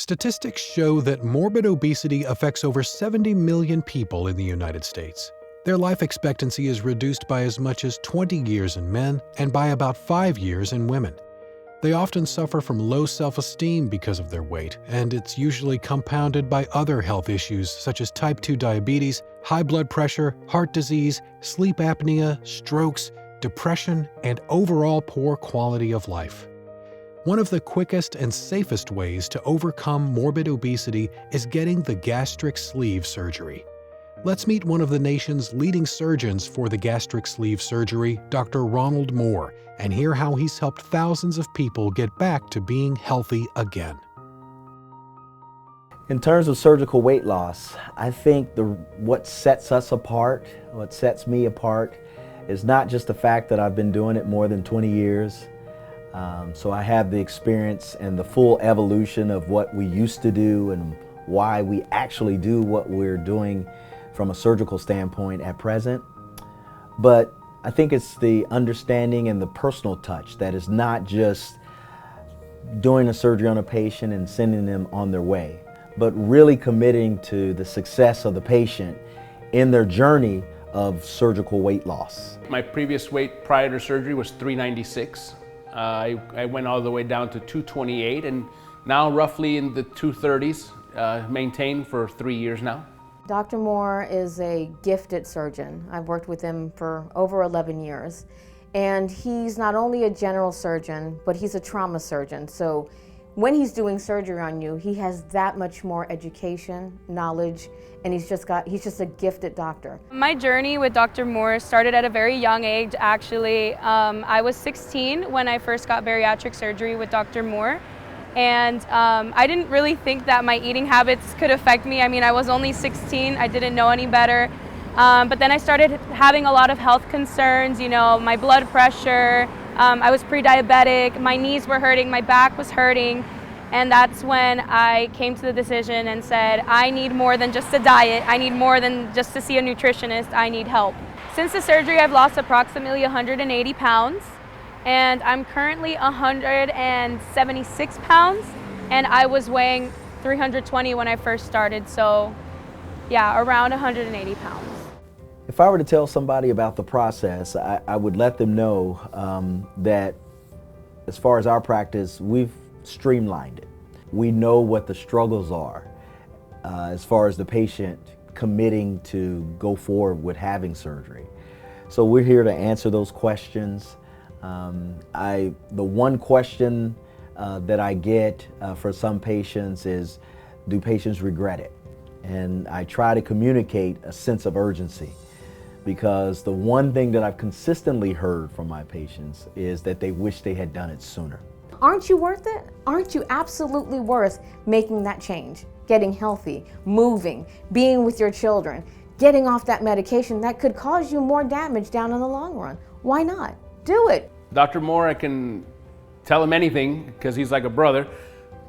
Statistics show that morbid obesity affects over 70 million people in the United States. Their life expectancy is reduced by as much as 20 years in men and by about 5 years in women. They often suffer from low self-esteem because of their weight, and it's usually compounded by other health issues such as type 2 diabetes, high blood pressure, heart disease, sleep apnea, strokes, depression, and overall poor quality of life. One of the quickest and safest ways to overcome morbid obesity is getting the gastric sleeve surgery. Let's meet one of the nation's leading surgeons for the gastric sleeve surgery, Dr. Ronald Moore, and hear how he's helped thousands of people get back to being healthy again. In terms of surgical weight loss, I think what sets us apart, what sets me apart, is not just the fact that I've been doing it more than 20 years. So I have the experience and the full evolution of what we used to do and why we actually do what we're doing from a surgical standpoint at present. But I think it's the understanding and the personal touch that is not just doing a surgery on a patient and sending them on their way, but really committing to the success of the patient in their journey of surgical weight loss. My previous weight prior to surgery was 396. I went all the way down to 228 and now roughly in the 230s, maintained for 3 years now. Dr. Moore is a gifted surgeon. I've worked with him for over 11 years. And he's not only a general surgeon, but he's a trauma surgeon. So when he's doing surgery on you, he has that much more education, knowledge, and he's just a gifted doctor. My journey with Dr. Moore started at a very young age, actually. I was 16 when I first got bariatric surgery with Dr. Moore. And I didn't really think that my eating habits could affect me. I mean, I was only 16, I didn't know any better. But then I started having a lot of health concerns, you know, my blood pressure, I was pre-diabetic, my knees were hurting, my back was hurting. And that's when I came to the decision and said, I need more than just a diet, I need more than just to see a nutritionist, I need help. Since the surgery, I've lost approximately 180 pounds. And I'm currently 176 pounds, and I was weighing 320 when I first started, so yeah, around 180 pounds. If I were to tell somebody about the process, I would let them know that as far as our practice, we've streamlined it. We know what the struggles are as far as the patient committing to go forward with having surgery. So we're here to answer those questions. The one question that I get for some patients is, do patients regret it? And I try to communicate a sense of urgency, because the one thing that I've consistently heard from my patients is that they wish they had done it sooner. Aren't you worth it? Aren't you absolutely worth making that change? Getting healthy, moving, being with your children, getting off that medication that could cause you more damage down in the long run. Why not? Do it. Dr. Moore, I can tell him anything because he's like a brother,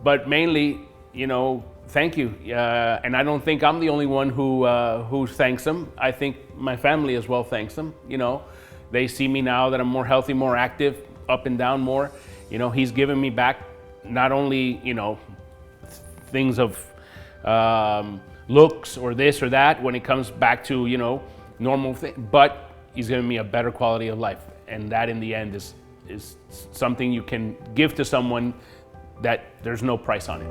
but mainly, you know, thank you. And I don't think I'm the only one who thanks him. I think my family as well thanks him. You know, they see me now that I'm more healthy, more active, up and down more. You know, he's given me back not only, you know, things of looks or this or that when it comes back to, you know, normal thing, but he's given me a better quality of life. And that in the end is something you can give to someone that there's no price on it.